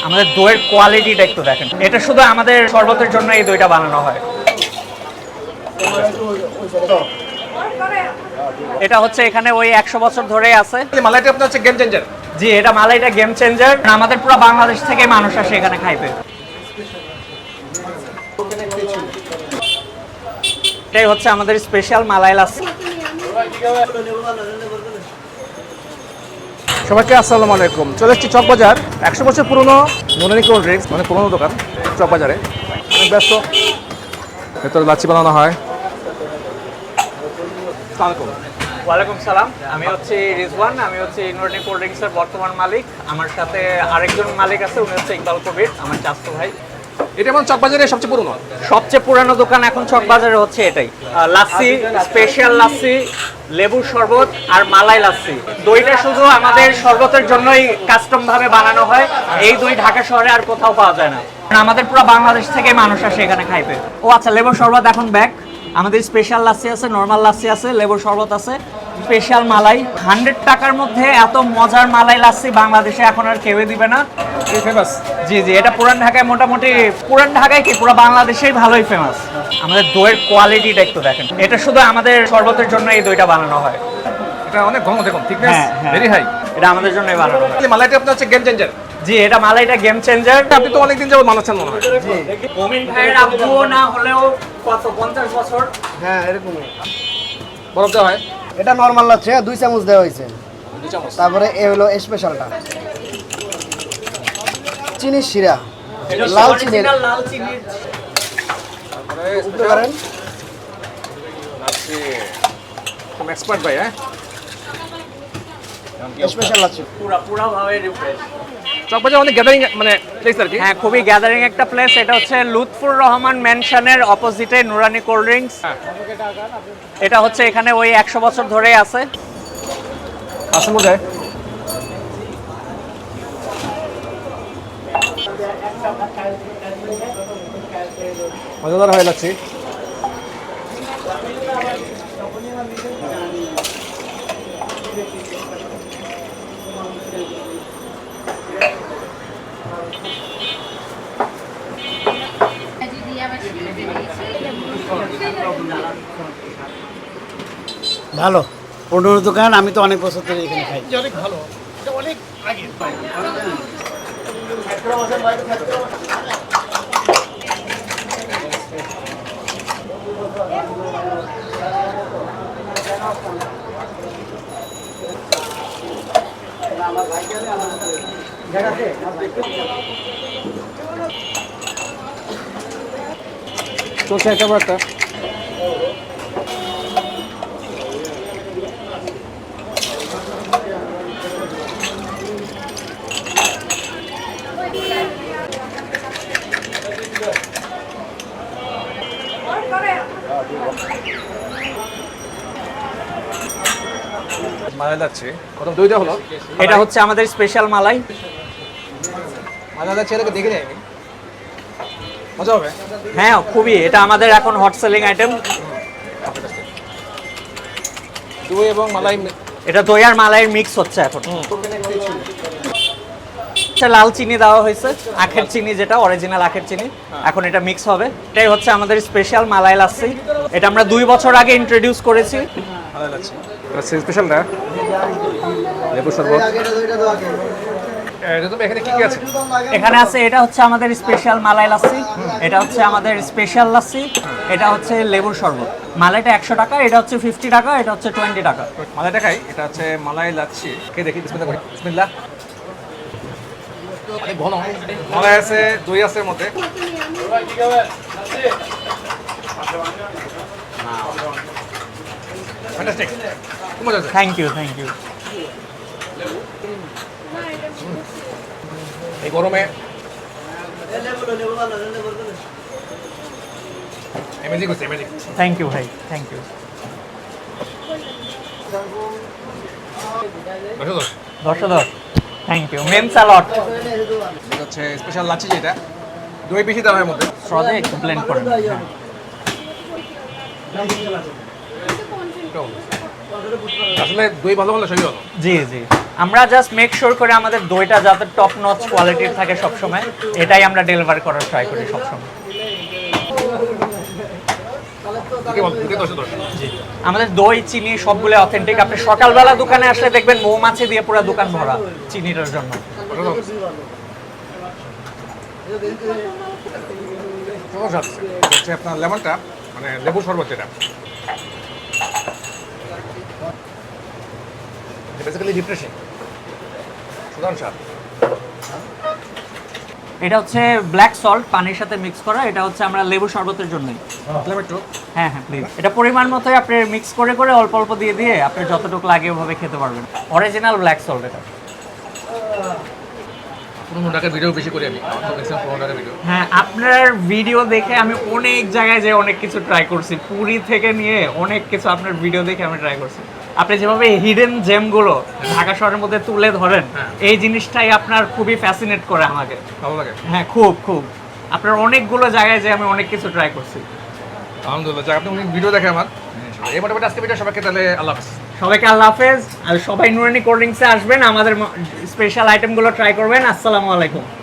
আমাদের দইয়ের কোয়ালিটিটা একটু দেখেন। এটা শুধু আমাদের শরবতের জন্য এই দইটা বানানো হয়। এটা হচ্ছে এখানে ওই 100 বছর ধরে আছে। মালাইটা আপনার হচ্ছে গেম চেঞ্জার। জি, এটা মালাইটা গেম চেঞ্জার। আমাদের পুরো বাংলাদেশ থেকে মানুষ আসে এখানে খাইতে। এটাই হচ্ছে আমাদের স্পেশাল মালাই লাচ্ছি। সবাইকে আসসালামু আলাইকুম। চলে এসেছি চকবাজার, 100 বছর পুরনো নুরানি কোল্ড ড্রিঙ্কস, মানে পুরনো দোকান চকবাজারে। অনেক ব্যস্ত, ভেতরে লাচ্ছি বানানো হয়। ওয়ালাইকুম সালাম। আমি হচ্ছে রিজওয়ান, আমি হচ্ছে নুরানি কোল্ড ড্রিঙ্কসের বর্তমান মালিক। আমার সাথে আরেকজন মালিক আছে, উনি হচ্ছে ইকবাল কবির, আমার চাচতো ভাই। এটা মানে চকবাজারে সবচেয়ে পুরানো দোকান এখন চকবাজারে হচ্ছে এটাই। লাচ্ছি, স্পেশাল লাচ্ছি, লেবুর শরবত আর মালাই লাচ্ছি। দইটা শুধু আমাদের শরবতের জন্যই কাস্টম ভাবে বানানো হয়। এই দই ঢাকা শহরে আর কোথাও পাওয়া যায় না। আমাদের পুরো বাংলাদেশ থেকে মানুষ আসে এখানে খাইতে। ও আচ্ছা, লেবুর শরবত এখন ব্যাক। আমাদের স্পেশাল লাচ্ছি আছে, নরমাল লাচ্ছি আছে, লেবুর শরবত আছে, স্পেশাল মালাই। 100 টাকার মধ্যে এত মজার মালাই লাচ্ছি বাংলাদেশে এখন আর কেউই দিবে না। ফেমাস। জি জি, এটা পুরান ঢাকায় মোটামুটি, পুরান ঢাকায় কি পুরো বাংলাদেশেই ভালোই ফেমাস। আমাদের দইয়ের কোয়ালিটিটা একটু দেখেন। এটা শুধু আমাদের শরবতের জন্য এই দইটা বানানো হয়। এটা অনেক ঘন, দেখুন থিকনেস ভেরি হাই। এটা আমাদের জন্যই বানানো হয়। মালাইটা আপনার হচ্ছে গেম চেঞ্জার। জি, এটা মালাইটা গেম চেঞ্জার। আপনি তো অনেকদিন যাবত বানাচ্ছেন মনে হয়। জি, মমিন ভাইয়ের আব্বুও না হলেও কত 50 বছর। হ্যাঁ, এরকমই। বরফ দেওয়া হয়। এটা নরমাল লাচ্ছি, 2 চামচ দেওয়া হয়েছে। 2 চামচ। তারপরে এ হলো স্পেশালটা, চিনির শিরা, এটা লাল চিনির। অরিজিনাল লাল চিনির। তারপরে উঠতে পারেন। লাচ্ছি তুমি এক্সপার্ট ভাই। হ্যাঁ, স্পেশাল লাচ্ছি। পুরা ভাবে রিফ্রেশ। চকবাজার অনেক গ্যাদারিং মানে প্লেস আর কি। হ্যাঁ, খুবই গ্যাদারিং একটা প্লেস। এটা হচ্ছে লুৎফুর রহমান ম্যানশনের অপোজিটে নুরানি কোল্ড ড্রিঙ্কস। এটা হচ্ছে এখানে ওই 100 বছর ধরে আছে। আসলে যায় মজাদার হয়ে যাচ্ছে। ভালো, পুরনো দোকান। আমি তো অনেক বছর ধরে এখানে খাই। অনেক ভালো, এটা অনেক আগে। চলছে একটা বার্তা। মালাই যাচ্ছে, প্রথম দইটা হলো। এটা হচ্ছে আমাদের স্পেশাল মালাই। মালাই যাচ্ছে, এটাকে দেখে যাই আমি। মজা হবে। হ্যাঁ, খুবই। এটা আমাদের এখন হট সেলিং আইটেম। দই এবং মালাই। এটা দই আর মালাইয়ের মিক্স হচ্ছে এখন। লাল চিনি দেওয়া হয়েছে, আখের চিনি, যেটা অরিজিনাল আখের চিনি। এখন এটা মিক্স হবে। এটাই হচ্ছে আমাদের স্পেশাল মালাই লাচ্ছি। এটা আমরা 2 বছর আগে ইন্ট্রোডিউস করেছি। মালাই যাচ্ছে, স্পেশালটা লেবু শরবত। এটা তো এখানে কি কি আছে? এখানে আছে, এটা হচ্ছে আমাদের স্পেশাল মালাই লাচ্ছি, এটা হচ্ছে আমাদের স্পেশাল লাচ্ছি, এটা হচ্ছে লেবুর শরবত। মালাইটা 100 টাকা, এটা হচ্ছে 50 টাকা, এটা হচ্ছে 20 টাকা। মালাইটা খাই, এটা হচ্ছে মালাই লাচ্ছি। কে দেখি, বিসমিল্লাহ করি। বিসমিল্লাহ। অনেক ঘন, মালাই আছে, দই আছে এর মধ্যে। ফ্যান্টাস্টিক, খুব মজা আছে। Thank you, thank you. এই গরমে অ্যামেজিং হচ্ছে, অ্যামেজিং। থ্যাংক ইউ ভাই, থ্যাংক ইউ। দর্শক, thank you. Means a lot. এটা হচ্ছে স্পেশাল লাচ্ছি, যেটা দই বেশি দেওয়া হয় মধ্যে। স্ট্রতে একটু ব্লেন্ড করে নেন। হ্যাঁ। আসলে দই ভালো হলে সবই ভালো। জি জি, আমরা জাস্ট মেক শিওর করে আমাদের দইটা যাতে টপ নচ কোয়ালিটির থাকে সবসময়, এটাই আমরা ডেলিভার করার ট্রাই করি সবসময়। কি বল, দুটো 10 জি, আমাদের দই চিনি সবগুলো অথেন্টিক। আপনি সকালবেলা দোকানে আসলে দেখবেন মৌমাছি দিয়ে পুরো দোকান ভরা চিনিটার জন্য। হচ্ছে আপনার লেমনটা, মানে লেবু শরবত যেটা বেসিক্যালি রিফ্রেশিং, সুদান স্বাদ। এটা হচ্ছে ব্ল্যাক সল্ট, পানির সাথে মিক্স করা। এটা হচ্ছে আমরা লেবু শরবতের জন্যই। একটু হ্যাঁ হ্যাঁ প্লিজ। এটা পরিমাণ মতোই আপনি মিক্স করে করে অল্প অল্প দিয়ে দিয়ে আপনি যতটুকু লাগে ওভাবে খেতে পারবেন। অরিজিনাল ব্ল্যাক সল্ট এটা। পুরোনো ঢাকার ভিডিও বেশি করি আমি, ম্যাক্সিমাম পুরোনো ঢাকার ভিডিও। হ্যাঁ, আপনার ভিডিও দেখে আমি অনেক জায়গায় যে অনেক কিছু ট্রাই করছি, পুরী থেকে নিয়ে অনেক কিছু আপনার ভিডিও দেখে আমি ট্রাই করছি। আপনি যেভাবে হিডেন জেমগুলো ঢাকা শহরের মধ্যে তুলে ধরেন, এই জিনিসটাই আপনার খুবই ফ্যাসিনেট করে আমাকে। ভালো লাগে। হ্যাঁ খুব খুব। আপনার অনেকগুলো জায়গায় যে আমি অনেক কিছু ট্রাই করছি। আলহামদুলিল্লাহ, যাক আপনি অনেক ভিডিও দেখে আমার। এই মোটামুটি আজকে ভিডিও সবাইকে তাহলে আল্লাহ হাফেজ। সবাইকে আল্লাহ হাফেজ। আর সবাই নুরানি কোল্ড ড্রিঙ্কসে আসবেন, আমাদের স্পেশাল আইটেমগুলো ট্রাই করবেন। আসসালামু আলাইকুম।